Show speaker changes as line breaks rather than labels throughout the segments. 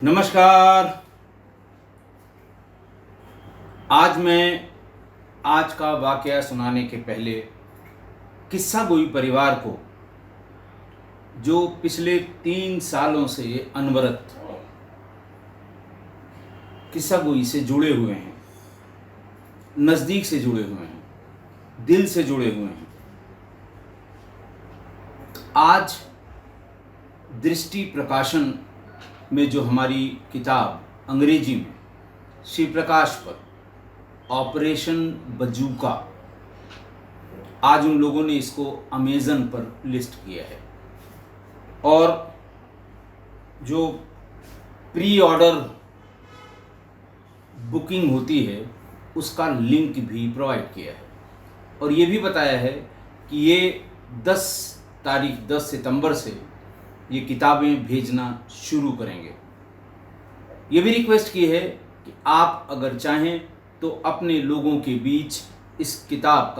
नमस्कार। आज का वाकया सुनाने के पहले किस्सा गोई परिवार को, जो पिछले 3 सालों से अनवरत किस्सा गोई से जुड़े हुए हैं, नज़दीक से जुड़े हुए हैं, दिल से जुड़े हुए हैं, आज दृष्टि प्रकाशन में जो हमारी किताब अंग्रेजी में श्री प्रकाश पर ऑपरेशन बजूका, आज उन लोगों ने इसको अमेज़न पर लिस्ट किया है और जो प्री ऑर्डर बुकिंग होती है उसका लिंक भी प्रोवाइड किया है और ये भी बताया है कि ये 10 सितंबर से ये किताबें भेजना शुरू करेंगे। ये भी रिक्वेस्ट की है कि आप अगर चाहें तो अपने लोगों के बीच इस किताब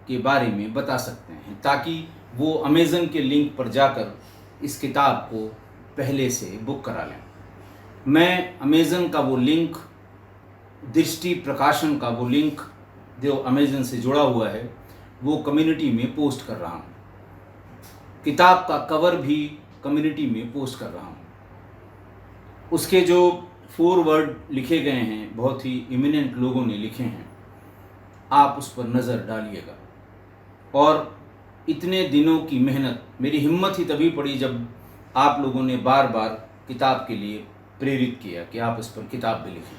के बारे में बता सकते हैं, ताकि वो अमेज़न के लिंक पर जाकर इस किताब को पहले से बुक करा लें। मैं अमेज़न का वो लिंक, दृष्टि प्रकाशन का वो लिंक जो अमेज़न से जुड़ा हुआ है, वो कम्युनिटी में पोस्ट कर रहा हूँ। किताब का कवर भी कम्युनिटी में पोस्ट कर रहा हूँ। उसके जो 4 वर्ड लिखे गए हैं, बहुत ही इमिनेंट लोगों ने लिखे हैं, आप उस पर नज़र डालिएगा। और इतने दिनों की मेहनत, मेरी हिम्मत ही तभी पड़ी जब आप लोगों ने बार बार किताब के लिए प्रेरित किया कि आप इस पर किताब भी लिखें।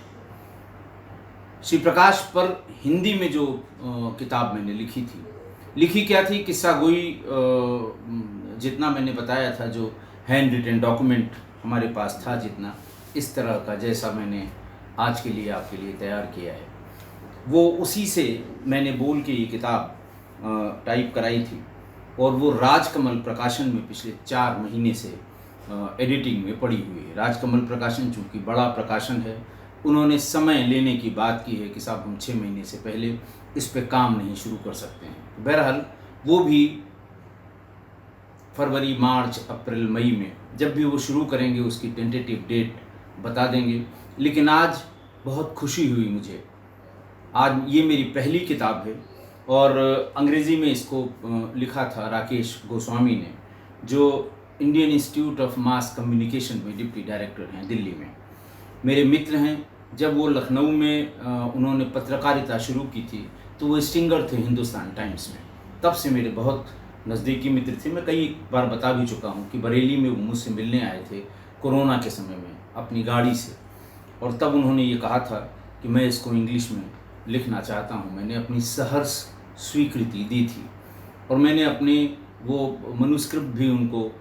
श्री प्रकाश पर हिंदी में जो किताब मैंने लिखी क्या थी, किस्सा गोई, जितना मैंने बताया था, जो हैंड रिटन डॉक्यूमेंट हमारे पास था, जितना इस तरह का जैसा मैंने आज के लिए आपके लिए तैयार किया है, वो उसी से मैंने बोल के ये किताब टाइप कराई थी और वो राजकमल प्रकाशन में पिछले 4 महीने से एडिटिंग में पड़ी हुई है। राजकमल प्रकाशन चूँकि बड़ा प्रकाशन है, उन्होंने समय लेने की बात की है कि साहब हम 6 महीने से पहले इस पे काम नहीं शुरू कर सकते हैं। बहरहाल वो भी फरवरी, मार्च, अप्रैल, मई में जब भी वो शुरू करेंगे उसकी टेंटेटिव डेट बता देंगे। लेकिन आज बहुत खुशी हुई मुझे, आज ये मेरी पहली किताब है और अंग्रेज़ी में इसको लिखा था राकेश गोस्वामी ने, जो Indian institute of mass communication में डिप्टी डायरेक्टर हैं दिल्ली में, मेरे मित्र हैं। जब वो लखनऊ में उन्होंने पत्रकारिता शुरू की थी तो वो स्टिंगर थे हिंदुस्तान टाइम्स में, तब से मेरे बहुत नज़दीकी मित्र थे। मैं कई बार बता भी चुका हूँ कि बरेली में वो मुझसे मिलने आए थे कोरोना के समय में अपनी गाड़ी से, और तब उन्होंने ये कहा था कि मैं इसको इंग्लिश में लिखना चाहता हूँ। मैंने अपनी सहर्ष स्वीकृति दी थी और मैंने अपनी वो मनुस्क्रिप्ट भी उनको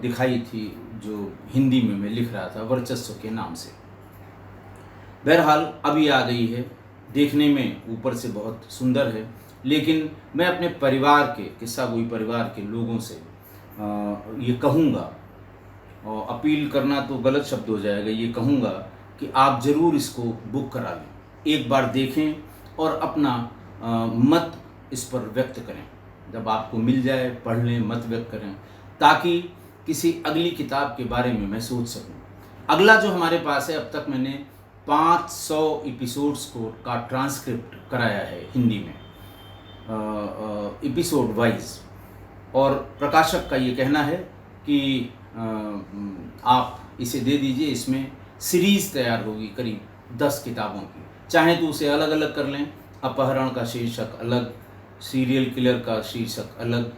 दिखाई थी जो हिंदी में मैं लिख रहा था, वर्चस्व के नाम से। बहरहाल अभी आ गई है, देखने में ऊपर से बहुत सुंदर है, लेकिन मैं अपने परिवार के, किस्सा गोई परिवार के लोगों से ये कहूँगा, और अपील करना तो गलत शब्द हो जाएगा, ये कहूँगा कि आप ज़रूर इसको बुक करा लें, एक बार देखें और अपना मत इस पर व्यक्त करें। जब आपको मिल जाए पढ़ लें, मत व्यक्त करें, ताकि किसी अगली किताब के बारे में मैं सोच सकूं। अगला जो हमारे पास है, अब तक मैंने 500 एपिसोड्स का ट्रांसक्रिप्ट कराया है हिंदी में, एपिसोड वाइज, और प्रकाशक का ये कहना है कि आप इसे दे दीजिए, इसमें सीरीज़ तैयार होगी करीब 10 किताबों की। चाहें तो उसे अलग अलग कर लें, अपहरण का शीर्षक अलग, सीरियल किलर का शीर्षक अलग,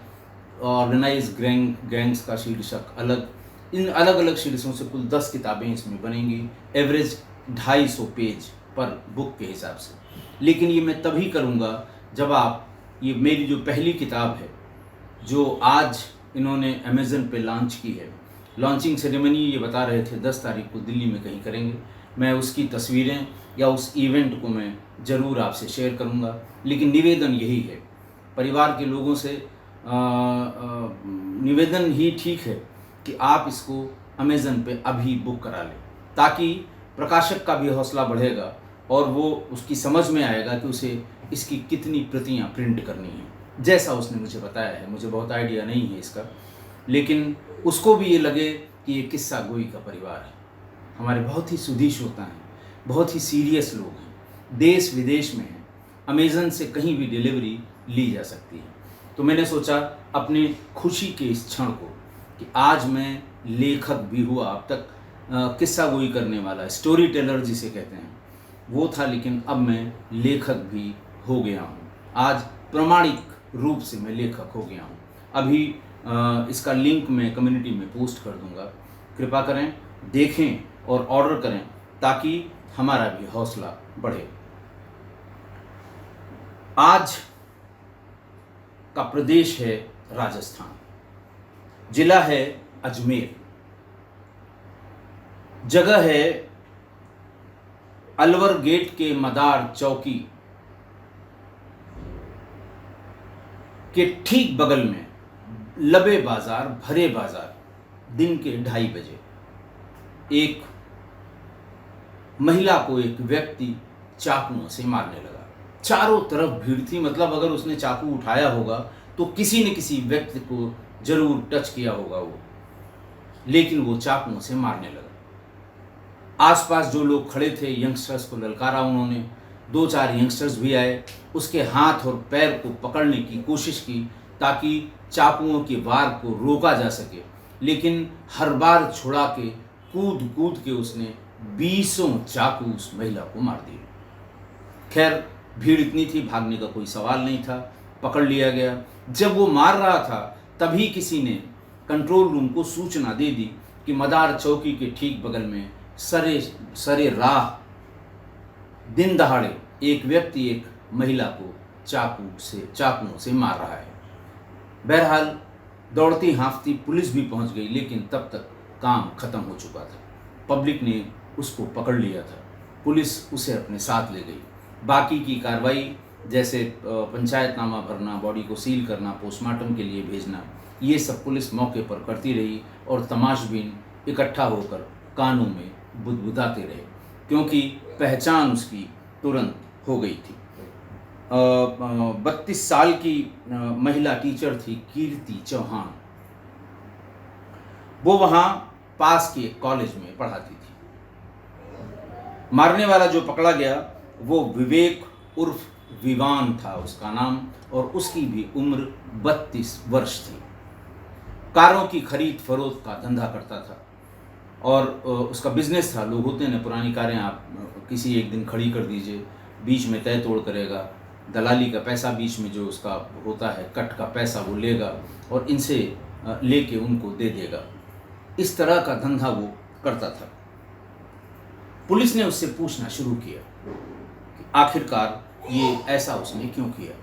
ऑर्गेनाइज गैंग्स का शीर्षक अलग। इन अलग अलग शीर्षकों से कुल 10 किताबें इसमें बनेंगी, एवरेज 250 पेज पर बुक के हिसाब से। लेकिन ये मैं तभी करूँगा जब आप, ये मेरी जो पहली किताब है जो आज इन्होंने अमेज़न पे लॉन्च की है, लॉन्चिंग सेरेमनी ये बता रहे थे 10 तारीख को दिल्ली में कहीं करेंगे, मैं उसकी तस्वीरें या उस इवेंट को मैं ज़रूर आपसे शेयर करूँगा। लेकिन निवेदन यही है, परिवार के लोगों से निवेदन ही ठीक है कि आप इसको अमेज़न पे अभी बुक करा लें, ताकि प्रकाशक का भी हौसला बढ़ेगा और वो उसकी समझ में आएगा कि उसे इसकी कितनी प्रतियां प्रिंट करनी है। जैसा उसने मुझे बताया है, मुझे बहुत आइडिया नहीं है इसका, लेकिन उसको भी ये लगे कि ये किस्सा गोई का परिवार है। हमारे बहुत ही सुधी श्रोता हैं, बहुत ही सीरियस लोग हैं, देश विदेश में हैं, अमेज़न से कहीं भी डिलीवरी ली जा सकती है। तो मैंने सोचा अपने खुशी के इस क्षण को कि आज मैं लेखक भी हुआ, अब तक किस्सा गोई करने वाला, स्टोरी टेलर जिसे कहते हैं वो था, लेकिन अब मैं लेखक भी हो गया हूँ। आज प्रमाणिक रूप से मैं लेखक हो गया हूँ। अभी इसका लिंक मैं कम्युनिटी में पोस्ट कर दूंगा, कृपा करें, देखें और ऑर्डर करें ताकि हमारा भी हौसला बढ़े। आज का प्रदेश है राजस्थान, जिला है अजमेर, जगह है अलवर गेट के मदार चौकी के ठीक बगल में लबे बाजार, भरे बाजार, दिन के 2:30 बजे एक महिला को एक व्यक्ति चाकुओं से मारने लगा। चारों तरफ भीड़ थी, मतलब अगर उसने चाकू उठाया होगा तो किसी न किसी व्यक्ति को जरूर टच किया होगा वो, लेकिन वो चाकुओं से मारने लगा। आसपास जो लोग खड़े थे, यंगस्टर्स को ललकारा उन्होंने, 2-4 यंगस्टर्स भी आए, उसके हाथ और पैर को पकड़ने की कोशिश की ताकि चाकुओं के वार को रोका जा सके, लेकिन हर बार छुड़ा के कूद कूद के उसने 20 चाकू उस महिला को मार दिए। खैर भीड़ इतनी थी, भागने का कोई सवाल नहीं था, पकड़ लिया गया। जब वो मार रहा था तभी किसी ने कंट्रोल रूम को सूचना दे दी कि मदार चौकी के ठीक बगल में सरे राह दिन दहाड़े एक व्यक्ति एक महिला को चाकुओं से मार रहा है। बहरहाल दौड़ती हाँफती पुलिस भी पहुंच गई, लेकिन तब तक काम खत्म हो चुका था। पब्लिक ने उसको पकड़ लिया था, पुलिस उसे अपने साथ ले गई। बाकी की कार्रवाई जैसे पंचायतनामा भरना, बॉडी को सील करना, पोस्टमार्टम के लिए भेजना, ये सब पुलिस मौके पर करती रही और तमाशबीन इकट्ठा होकर कानों में बुदबुदाते रहे, क्योंकि पहचान उसकी तुरंत हो गई थी। 32 साल की महिला टीचर थी कीर्ति चौहान। वो वहाँ पास के कॉलेज में पढ़ाती थी। मारने वाला जो पकड़ा गया वो विवेक उर्फ विवान था उसका नाम, और उसकी भी उम्र 32 वर्ष थी। कारों की खरीद फरोख्त का धंधा करता था और उसका बिजनेस था। लोग होते हैं ना, पुरानी कारें आप किसी एक दिन खड़ी कर दीजिए, बीच में तय तोड़ करेगा, दलाली का पैसा बीच में जो उसका होता है, कट का पैसा वो लेगा और इनसे लेके उनको दे देगा। इस तरह का धंधा वो करता था। पुलिस ने उससे पूछना शुरू किया कि आखिरकार ये ऐसा उसने क्यों किया।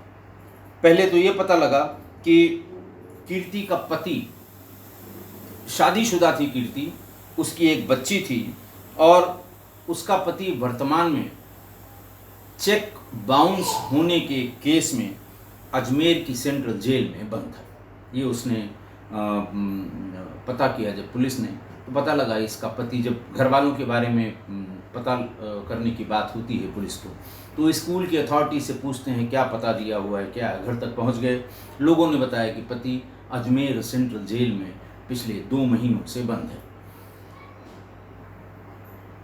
पहले तो ये पता लगा कि कीर्ति का पति, शादीशुदा थी कीर्ति, उसकी एक बच्ची थी और उसका पति वर्तमान में चेक बाउंस होने के केस में अजमेर की सेंट्रल जेल में बंद था। ये उसने पता किया जब पुलिस ने, तो पता लगा इसका पति, जब घर वालों के बारे में पता करने की बात होती है पुलिस को, तो स्कूल की अथॉरिटी से पूछते हैं क्या पता दिया हुआ है, क्या घर तक पहुंच गए। लोगों ने बताया कि पति अजमेर सेंट्रल जेल में पिछले 2 महीनों से बंद है।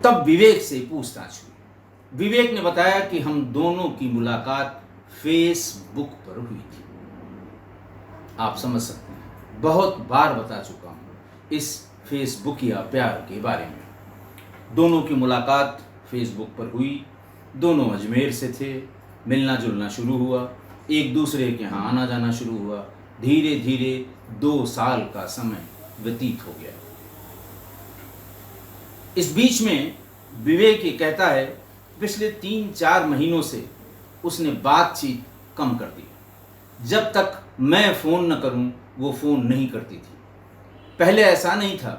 तब विवेक से पूछताछ हुई। विवेक ने बताया कि हम दोनों की मुलाकात फेसबुक पर हुई थी। आप समझ सकते हैं, बहुत बार बता चुका हूं इस फेसबुक या प्यार के बारे में। दोनों की मुलाकात फेसबुक पर हुई, दोनों अजमेर से थे, मिलना जुलना शुरू हुआ, एक दूसरे के यहाँ आना जाना शुरू हुआ। धीरे धीरे 2 साल का समय व्यतीत हो गया। इस बीच में विवेक ये कहता है पिछले 3-4 महीनों से उसने बातचीत कम कर दी। जब तक मैं फ़ोन न करूं वो फ़ोन नहीं करती थी। पहले ऐसा नहीं था,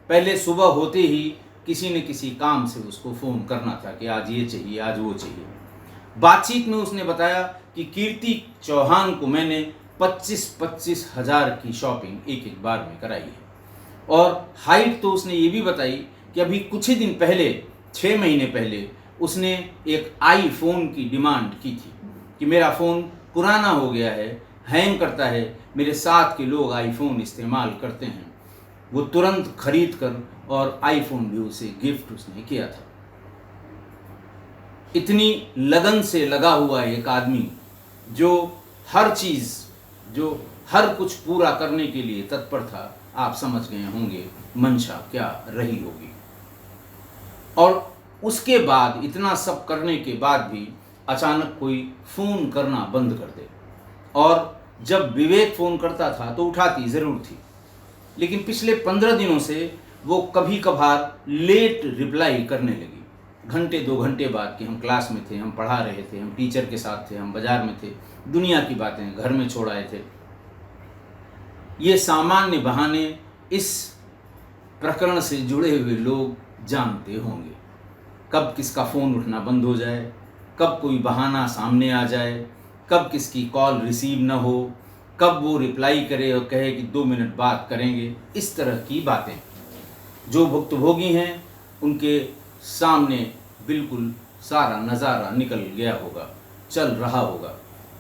पहले सुबह होते ही किसी न किसी काम से उसको फ़ोन करना था कि आज ये चाहिए, आज वो चाहिए। बातचीत में उसने बताया कि कीर्ति चौहान को मैंने 25-25 हज़ार की शॉपिंग एक बार में कराई है, और हाइट तो उसने ये भी बताई कि अभी कुछ ही दिन पहले, 6 महीने पहले, उसने एक आईफोन की डिमांड की थी कि मेरा फ़ोन पुराना हो गया है, हैंग करता है, मेरे साथ के लोग आईफोन इस्तेमाल करते हैं, वो तुरंत खरीद कर और आईफोन भी उसे गिफ्ट उसने किया था। इतनी लगन से लगा हुआ एक आदमी जो हर चीज़, जो हर कुछ पूरा करने के लिए तत्पर था, आप समझ गए होंगे मंशा क्या रही होगी। और उसके बाद इतना सब करने के बाद भी अचानक कोई फ़ोन करना बंद कर दे। और जब विवेक फ़ोन करता था तो उठाती ज़रूर थी, लेकिन पिछले 15 दिनों से वो कभी कभार लेट रिप्लाई करने लगी। घंटे 2 घंटे बाद कि हम क्लास में थे, हम पढ़ा रहे थे, हम टीचर के साथ थे, हम बाज़ार में थे, दुनिया की बातें घर में छोड़ आए थे। ये सामान्य बहाने इस प्रकरण से जुड़े हुए लोग जानते होंगे। कब किसका फ़ोन उठना बंद हो जाए, कब कोई बहाना सामने आ जाए, कब किसकी कॉल रिसीव न हो, कब वो रिप्लाई करे और कहे कि 2 मिनट बात करेंगे। इस तरह की बातें जो भुक्तभोगी हैं उनके सामने बिल्कुल सारा नज़ारा निकल गया होगा, चल रहा होगा।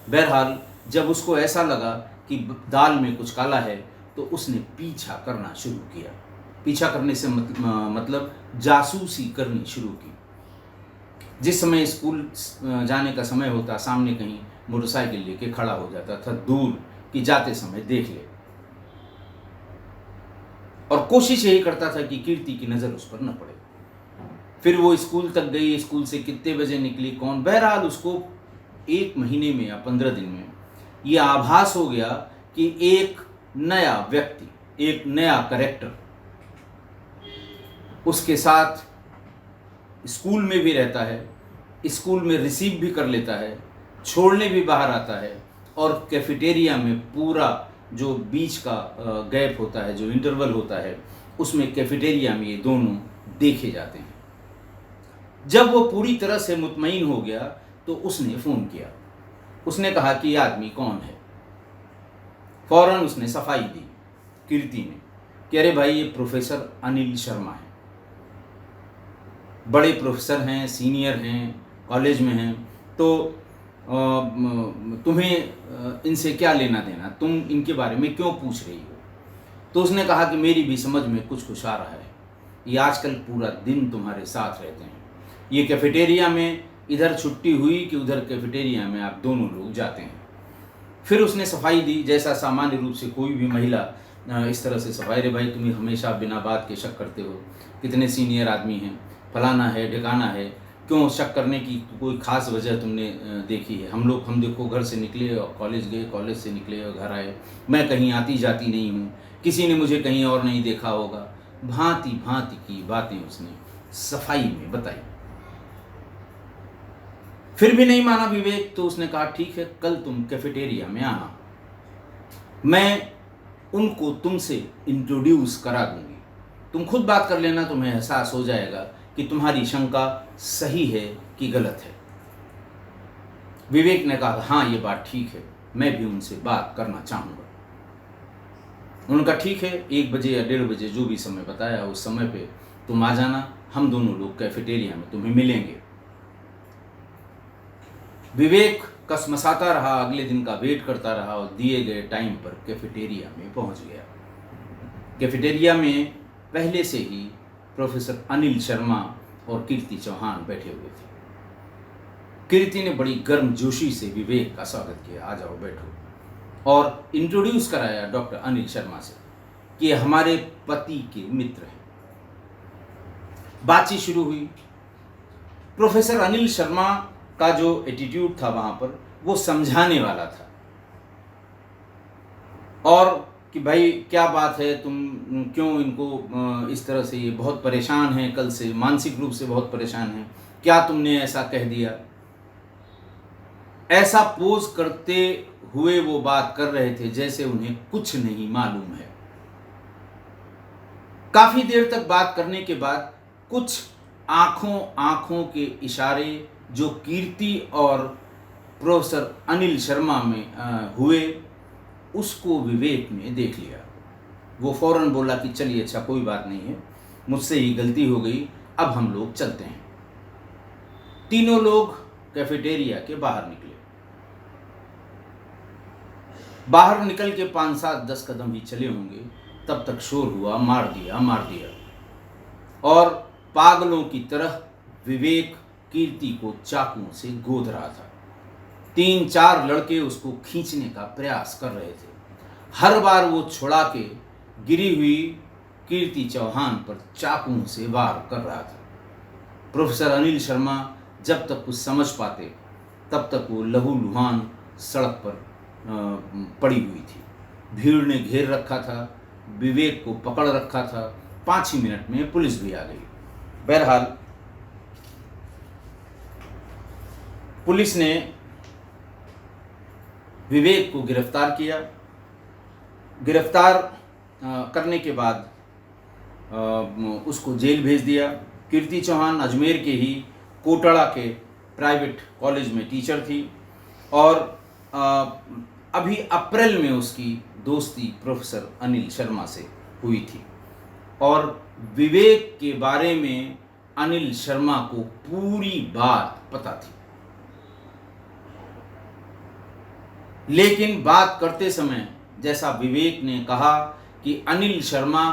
बहरहाल जब उसको ऐसा लगा कि दाल में कुछ काला है तो उसने पीछा करना शुरू किया। पीछा करने से मतलब जासूसी करनी शुरू की। जिस समय स्कूल जाने का समय होता, सामने कहीं मोटरसाइकिल लेके खड़ा हो जाता था दूर कि जाते समय देख ले, और कोशिश यही करता था कि कीर्ति की नज़र उस पर न पड़े। फिर वो स्कूल तक गई, स्कूल से कितने बजे निकली कौन, बहरहाल उसको 1 महीने में या 15 दिन में ये आभास हो गया कि एक नया व्यक्ति, एक नया कैरेक्टर उसके साथ स्कूल में भी रहता है, स्कूल में रिसीव भी कर लेता है, छोड़ने भी बाहर आता है, और कैफेटेरिया में पूरा जो बीच का गैप होता है, जो इंटरवल होता है, उसमें कैफेटेरिया में ये दोनों देखे जाते हैं। जब वो पूरी तरह से मुतमईन हो गया तो उसने फ़ोन किया। उसने कहा कि ये आदमी कौन है। फ़ौरन उसने सफाई दी कीर्ति ने कि अरे भाई ये प्रोफेसर अनिल शर्मा है, बड़े प्रोफेसर हैं, सीनियर हैं, कॉलेज में हैं, तो तुम्हें इनसे क्या लेना देना, तुम इनके बारे में क्यों पूछ रही हो। तो उसने कहा कि मेरी भी समझ में कुछ आ रहा है, ये आजकल पूरा दिन तुम्हारे साथ रहते हैं, ये कैफेटेरिया में इधर छुट्टी हुई कि उधर कैफेटेरिया में आप दोनों लोग जाते हैं। फिर उसने सफाई दी जैसा सामान्य रूप से कोई भी महिला इस तरह से सफाई, रे भाई तुम्हें हमेशा बिना बात के शक करते हो, कितने सीनियर आदमी हैं, फलाना है ढिकाना है, क्यों शक करने की कोई ख़ास वजह तुमने देखी है। हम देखो घर से निकले और कॉलेज गए, कॉलेज से निकले और घर आए, मैं कहीं आती जाती नहीं हूँ, किसी ने मुझे कहीं और नहीं देखा होगा। भांति भांति की बातें उसने सफाई में बताई। फिर भी नहीं माना विवेक, तो उसने कहा ठीक है, कल तुम कैफेटेरिया में आना, मैं उनको तुमसे इंट्रोड्यूस करा दूंगी, तुम खुद बात कर लेना, तुम्हें एहसास हो जाएगा कि तुम्हारी शंका सही है कि गलत है। विवेक ने कहा हाँ ये बात ठीक है, मैं भी उनसे बात करना चाहूँगा। उन्होंने कहा ठीक है, 1 बजे या 1:30 बजे जो भी समय बताया उस समय पे तुम आ जाना, हम दोनों लोग कैफेटेरिया में तुम्हें मिलेंगे। विवेक कसमसाता रहा, अगले दिन का वेट करता रहा और दिए गए टाइम पर कैफेटेरिया में पहुंच गया। कैफेटेरिया में पहले से ही प्रोफेसर अनिल शर्मा और कीर्ति चौहान बैठे हुए थे। कीर्ति ने बड़ी गर्मजोशी से विवेक का स्वागत किया, आ जाओ बैठो, और इंट्रोड्यूस कराया डॉक्टर अनिल शर्मा से कि हमारे पति के मित्र हैं। बातचीत शुरू हुई। प्रोफेसर अनिल शर्मा का जो एटीट्यूड था वहाँ पर, वो समझाने वाला था, और कि भाई क्या बात है, तुम क्यों इनको इस तरह से, ये बहुत परेशान हैं, कल से मानसिक रूप से बहुत परेशान हैं, क्या तुमने ऐसा कह दिया। ऐसा पोज करते हुए वो बात कर रहे थे जैसे उन्हें कुछ नहीं मालूम है। काफी देर तक बात करने के बाद कुछ आंखों के इशारे जो कीर्ति और प्रोफेसर अनिल शर्मा में हुए, उसको विवेक ने देख लिया। वो फौरन बोला कि चलिए अच्छा कोई बात नहीं है, मुझसे ही गलती हो गई, अब हम लोग चलते हैं। तीनों लोग कैफेटेरिया के बाहर निकले। बाहर निकल के 5-7-10 कदम ही चले होंगे, तब तक शोर हुआ, मार दिया मार दिया। और पागलों की तरह विवेक कीर्ति को चाकुओं से गोद रहा था। 3-4 लड़के उसको खींचने का प्रयास कर रहे थे। हर बार वो छुड़ा के गिरी हुई कीर्ति चौहान पर चाकुओं से वार कर रहा था। प्रोफेसर अनिल शर्मा जब तक कुछ समझ पाते तब तक वो लहूलुहान सड़क पर पड़ी हुई थी। भीड़ ने घेर रखा था, विवेक को पकड़ रखा था। 5 ही मिनट में पुलिस भी आ गई। बहरहाल पुलिस ने विवेक को गिरफ्तार किया। गिरफ्तार करने के बाद उसको जेल भेज दिया। कीर्ति चौहान अजमेर के ही कोटड़ा के प्राइवेट कॉलेज में टीचर थी और अभी अप्रैल में उसकी दोस्ती प्रोफेसर अनिल शर्मा से हुई थी और विवेक के बारे में अनिल शर्मा को पूरी बात पता थी। लेकिन बात करते समय जैसा विवेक ने कहा कि अनिल शर्मा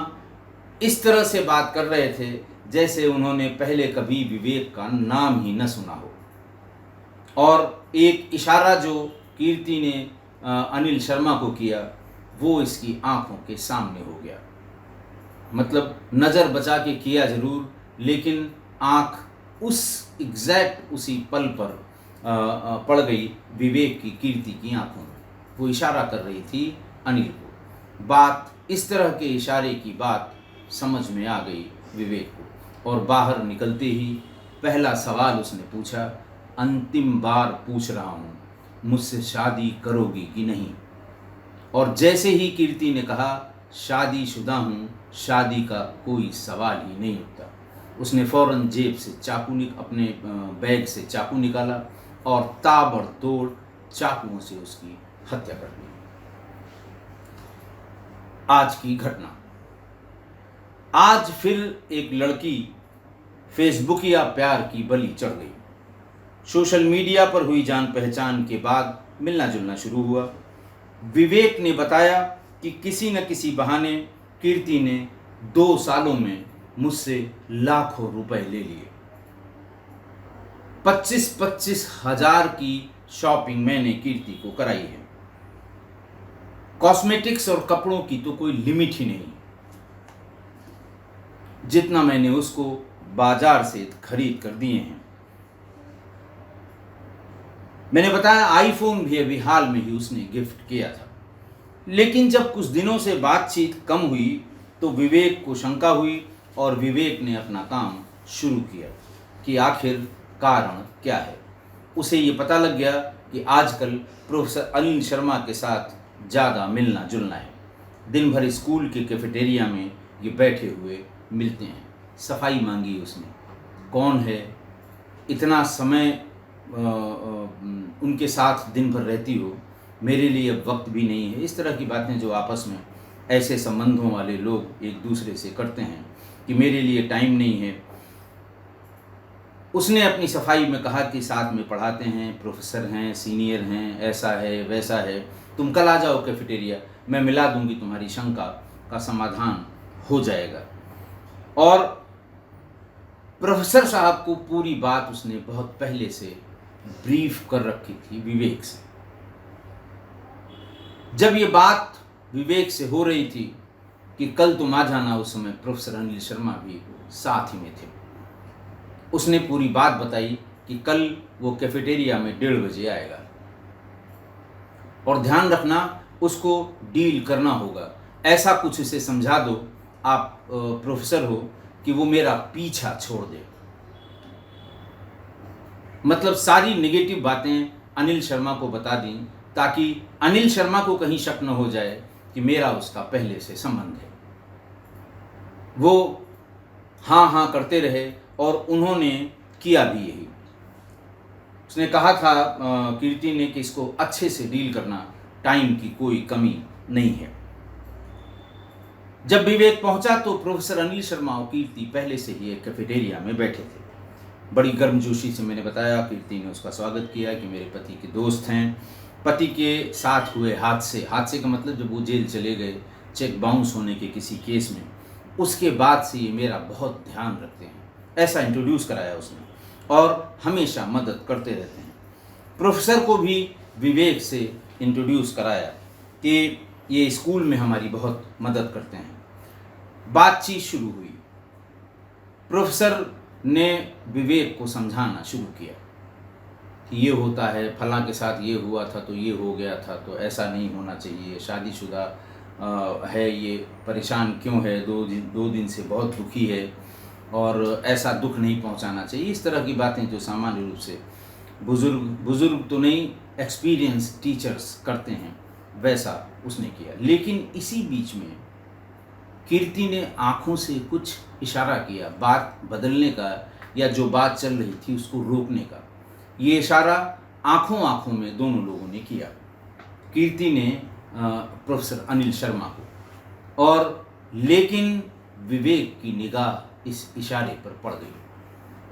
इस तरह से बात कर रहे थे जैसे उन्होंने पहले कभी विवेक का नाम ही न सुना हो। और एक इशारा जो कीर्ति ने अनिल शर्मा को किया वो इसकी आंखों के सामने हो गया। मतलब नज़र बचा के किया जरूर, लेकिन आंख उसी पल पर पड़ गई विवेक की कीर्ति की आंखों में। वो इशारा कर रही थी अनिल को। बात इस तरह के इशारे की बात समझ में आ गई विवेक को और बाहर निकलते ही पहला सवाल उसने पूछा, अंतिम बार पूछ रहा हूँ, मुझसे शादी करोगी कि नहीं? और जैसे ही कीर्ति ने कहा शादीशुदा हूँ, शादी का कोई सवाल ही नहीं उठता, उसने फौरन जेब से अपने बैग से चाकू निकाला और ताबड़तोड़ चाकुओं से उसकी हत्या कर दी। आज की घटना। आज फिर एक लड़की फेसबुकिया प्यार की बलि चढ़ गई। सोशल मीडिया पर हुई जान पहचान के बाद मिलना जुलना शुरू हुआ। विवेक ने बताया कि किसी न किसी बहाने कीर्ति ने 2 सालों में मुझसे लाखों रुपए ले लिए। 25-25 हजार की शॉपिंग मैंने कीर्ति को कराई है। कॉस्मेटिक्स और कपड़ों की तो कोई लिमिट ही नहीं, जितना मैंने उसको बाजार से खरीद कर दिए हैं। मैंने बताया आईफोन भी अभी हाल में ही उसने गिफ्ट किया था। लेकिन जब कुछ दिनों से बातचीत कम हुई तो विवेक को शंका हुई और विवेक ने अपना काम शुरू किया कि आखिर कारण क्या है। उसे ये पता लग गया कि आजकल प्रोफेसर अनिल शर्मा के साथ ज़्यादा मिलना जुलना है। दिन भर स्कूल के कैफेटेरिया में ये बैठे हुए मिलते हैं। सफाई मांगी उसने, कौन है, इतना समय उनके साथ दिन भर रहती हो, मेरे लिए अब वक्त भी नहीं है। इस तरह की बातें जो आपस में ऐसे संबंधों वाले लोग एक दूसरे से करते हैं कि मेरे लिए टाइम नहीं है। उसने अपनी सफाई में कहा कि साथ में पढ़ाते हैं, प्रोफेसर हैं, सीनियर हैं, ऐसा है वैसा है, तुम कल आ जाओ कैफेटेरिया, मैं मिला दूंगी, तुम्हारी शंका का समाधान हो जाएगा। और प्रोफेसर साहब को पूरी बात उसने बहुत पहले से ब्रीफ कर रखी थी विवेक से। जब ये बात विवेक से हो रही थी कि कल तुम आ जाना, उस समय प्रोफेसर अनिल शर्मा भी साथ ही में थे। उसने पूरी बात बताई कि कल वो कैफेटेरिया में 1:30 बजे आएगा और ध्यान रखना उसको डील करना होगा, ऐसा कुछ उसे समझा दो, आप प्रोफेसर हो, कि वो मेरा पीछा छोड़ दे। मतलब सारी नेगेटिव बातें अनिल शर्मा को बता दी ताकि अनिल शर्मा को कहीं शक न हो जाए कि मेरा उसका पहले से संबंध है। वो हाँ हाँ करते रहे और उन्होंने किया भी यही। उसने कहा था कीर्ति ने कि इसको अच्छे से डील करना, टाइम की कोई कमी नहीं है। जब विवेक पहुंचा तो प्रोफेसर अनिल शर्मा और कीर्ति पहले से ही एक कैफेटेरिया में बैठे थे। बड़ी गर्मजोशी से मैंने बताया, कीर्ति ने उसका स्वागत किया कि मेरे पति के दोस्त हैं। पति के साथ हुए हादसे का मतलब जब वो जेल चले गए, चेक बाउंस होने के किसी केस में, उसके बाद से ये मेरा बहुत ध्यान रखते हैं। ऐसा इंट्रोड्यूस कराया उसने और हमेशा मदद करते रहते हैं। प्रोफेसर को भी विवेक से इंट्रोड्यूस कराया कि ये स्कूल में हमारी बहुत मदद करते हैं। बातचीत शुरू हुई। प्रोफेसर ने विवेक को समझाना शुरू किया कि ये होता है, फलां के साथ ये हुआ था तो ये हो गया था, तो ऐसा नहीं होना चाहिए, शादीशुदा है, ये परेशान क्यों है, दो दिन से बहुत दुखी है और ऐसा दुख नहीं पहुंचाना चाहिए। इस तरह की बातें जो सामान्य रूप से बुज़ुर्ग तो नहीं, एक्सपीरियंस टीचर्स करते हैं, वैसा उसने किया। लेकिन इसी बीच में कीर्ति ने आँखों से कुछ इशारा किया बात बदलने का, या जो बात चल रही थी उसको रोकने का। ये इशारा आँखों में दोनों लोगों ने किया। कीर्ति ने प्रोफेसर अनिल शर्मा को, और लेकिन विवेक की निगाह इस इशारे पर पड़ गई।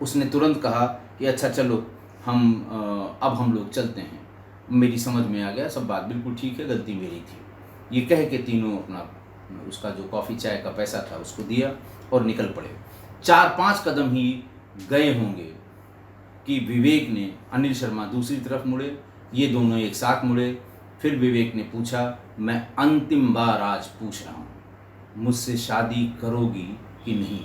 उसने तुरंत कहा कि अच्छा चलो अब हम लोग चलते हैं, मेरी समझ में आ गया, सब बात बिल्कुल ठीक है, गलती मेरी थी। ये कह के तीनों अपना उसका जो कॉफ़ी चाय का पैसा था उसको दिया और निकल पड़े। 4-5 कदम ही गए होंगे कि विवेक ने, अनिल शर्मा दूसरी तरफ मुड़े, ये दोनों एक साथ मुड़े। फिर विवेक ने पूछा, मैं अंतिम बार आज पूछ रहा हूँ, मुझसे शादी करोगी कि नहीं?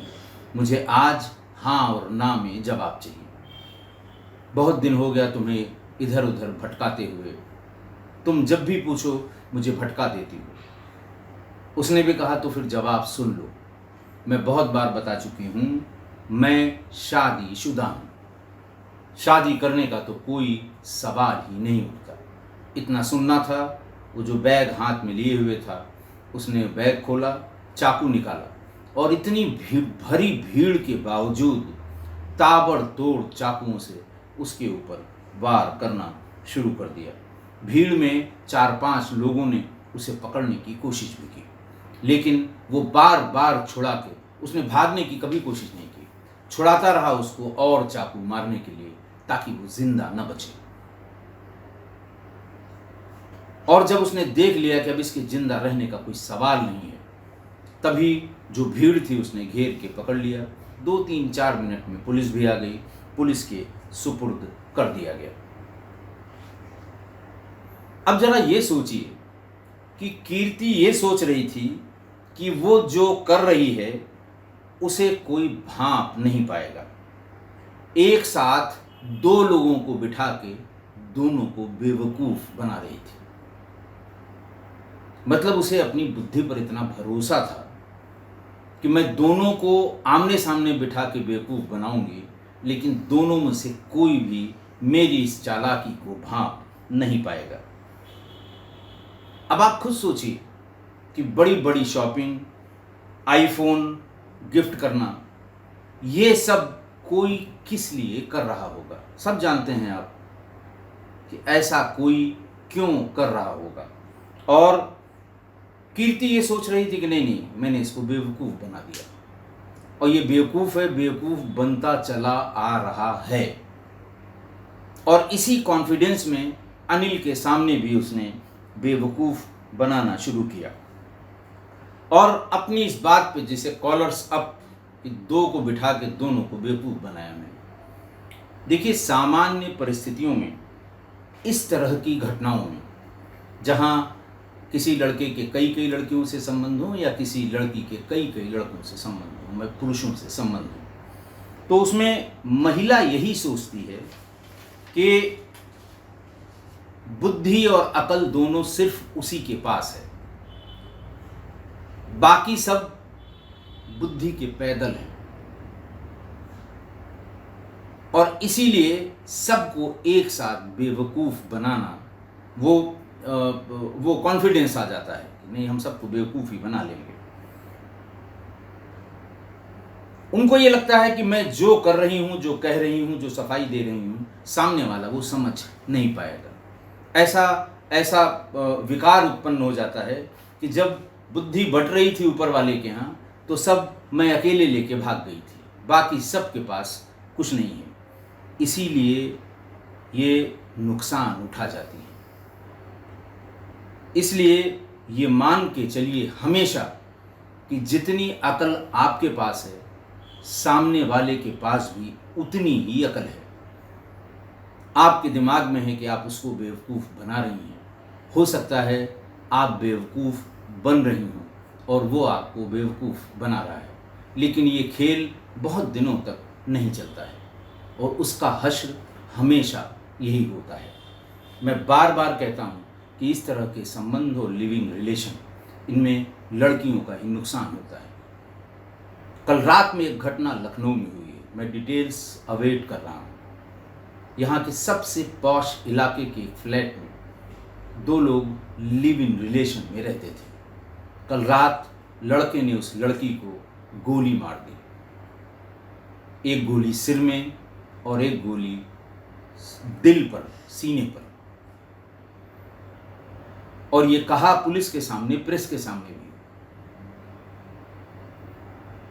मुझे आज हाँ और ना में जवाब चाहिए। बहुत दिन हो गया तुम्हें इधर उधर भटकाते हुए, तुम जब भी पूछो मुझे भटका देती हो। उसने भी कहा तो फिर जवाब सुन लो, मैं बहुत बार बता चुकी हूँ, मैं शादीशुदा हूँ, शादी करने का तो कोई सवाल ही नहीं उठता। इतना सुनना था। वो जो बैग हाथ में लिए हुए था, उसने बैग खोला, चाकू निकाला और इतनी भरी भीड़ के बावजूद ताबड़तोड़ चाकुओं से उसके ऊपर वार करना शुरू कर दिया। भीड़ में 4-5 लोगों ने उसे पकड़ने की कोशिश भी की, लेकिन वो बार बार छुड़ा के, उसने भागने की कभी कोशिश नहीं की, छुड़ाता रहा उसको और चाकू मारने के लिए, ताकि वो जिंदा न बचे। और जब उसने देख लिया कि अब इसके जिंदा रहने का कोई सवाल नहीं है, तभी जो भीड़ थी उसने घेर के पकड़ लिया। 2-3-4 मिनट में पुलिस भी आ गई, पुलिस के सुपुर्द कर दिया गया। अब जरा ये सोचिए कि कीर्ति ये सोच रही थी कि वो जो कर रही है उसे कोई भांप नहीं पाएगा। एक साथ 2 लोगों को बिठा के दोनों को बेवकूफ बना रही थी। मतलब उसे अपनी बुद्धि पर इतना भरोसा था कि मैं दोनों को आमने सामने बिठा के बेवकूफ बनाऊंगी, लेकिन दोनों में से कोई भी मेरी इस चालाकी को भांप नहीं पाएगा। अब आप खुद सोचिए कि बड़ी बड़ी शॉपिंग, आईफोन गिफ्ट करना, ये सब कोई किस लिए कर रहा होगा? सब जानते हैं आप कि ऐसा कोई क्यों कर रहा होगा। और कीर्ति ये सोच रही थी कि नहीं, मैंने इसको बेवकूफ़ बना दिया, और ये बेवकूफ़ है, बेवकूफ़ बनता चला आ रहा है। और इसी कॉन्फिडेंस में अनिल के सामने भी उसने बेवकूफ़ बनाना शुरू किया, और अपनी इस बात पे जैसे कॉलर्स अप कि 2 को बिठा के दोनों को बेवकूफ़ बनाया मैंने। देखिए, सामान्य परिस्थितियों में, इस तरह की घटनाओं में, जहाँ किसी लड़के के कई लड़कियों से संबंध हो या किसी लड़की के कई लड़कों से संबंध हो, मैं पुरुषों से संबंध हो, तो उसमें महिला यही सोचती है कि बुद्धि और अकल दोनों सिर्फ उसी के पास है, बाकी सब बुद्धि के पैदल हैं, और इसीलिए सबको एक साथ बेवकूफ़ बनाना, वो कॉन्फिडेंस आ जाता है कि नहीं, हम सबको बेवकूफ़ ही बना लेंगे। उनको ये लगता है कि मैं जो कर रही हूँ, जो कह रही हूँ, जो सफाई दे रही हूँ, सामने वाला वो समझ नहीं पाएगा। ऐसा विकार उत्पन्न हो जाता है कि जब बुद्धि बट रही थी ऊपर वाले के यहाँ, तो सब मैं अकेले लेके भाग गई थी, बाकी सबके पास कुछ नहीं है। इसीलिए ये नुकसान उठा जाती है। इसलिए ये मान के चलिए हमेशा कि जितनी अकल आपके पास है, सामने वाले के पास भी उतनी ही अकल है। आपके दिमाग में है कि आप उसको बेवकूफ़ बना रही हैं। हो सकता है आप बेवकूफ़ बन रही हों और वो आपको बेवकूफ़ बना रहा है, लेकिन ये खेल बहुत दिनों तक नहीं चलता है और उसका हश्र हमेशा यही होता है। मैं बार बार कहता हूँ कि इस तरह के संबंध और लिविंग रिलेशन, इनमें लड़कियों का ही नुकसान होता है। कल रात में एक घटना लखनऊ में हुई है। मैं डिटेल्स अवेट कर रहा हूँ। यहाँ के सबसे पॉश इलाके के एक फ्लैट में 2 लोग लिव इन रिलेशन में रहते थे। कल रात लड़के ने उस लड़की को गोली मार दी, एक गोली सिर में और एक गोली दिल पर, सीने पर। और ये कहा पुलिस के सामने, प्रेस के सामने भी,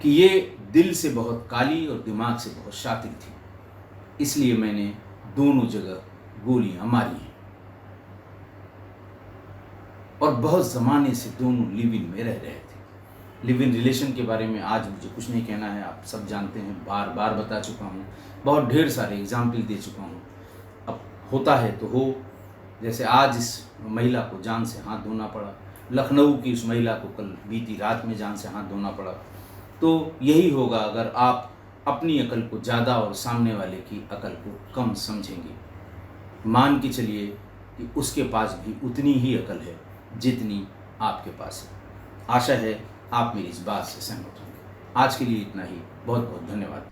कि ये दिल से बहुत काली और दिमाग से बहुत शातिर थी, इसलिए मैंने दोनों जगह गोलियां मारी हैं। और बहुत ज़माने से दोनों लिव इन में रह रहे थे। लिव इन रिलेशन के बारे में आज मुझे कुछ नहीं कहना है, आप सब जानते हैं, बार बार बता चुका हूँ, बहुत ढेर सारे एग्जाम्पल दे चुका हूँ। अब होता है तो हो, जैसे आज इस महिला को जान से हाथ धोना पड़ा, लखनऊ की उस महिला को कल बीती रात में जान से हाथ धोना पड़ा। तो यही होगा अगर आप अपनी अकल को ज़्यादा और सामने वाले की अकल को कम समझेंगे। मान के चलिए कि उसके पास भी उतनी ही अकल है जितनी आपके पास है। आशा है आप मेरी इस बात से सहमत होंगे। आज के लिए इतना ही। बहुत बहुत धन्यवाद।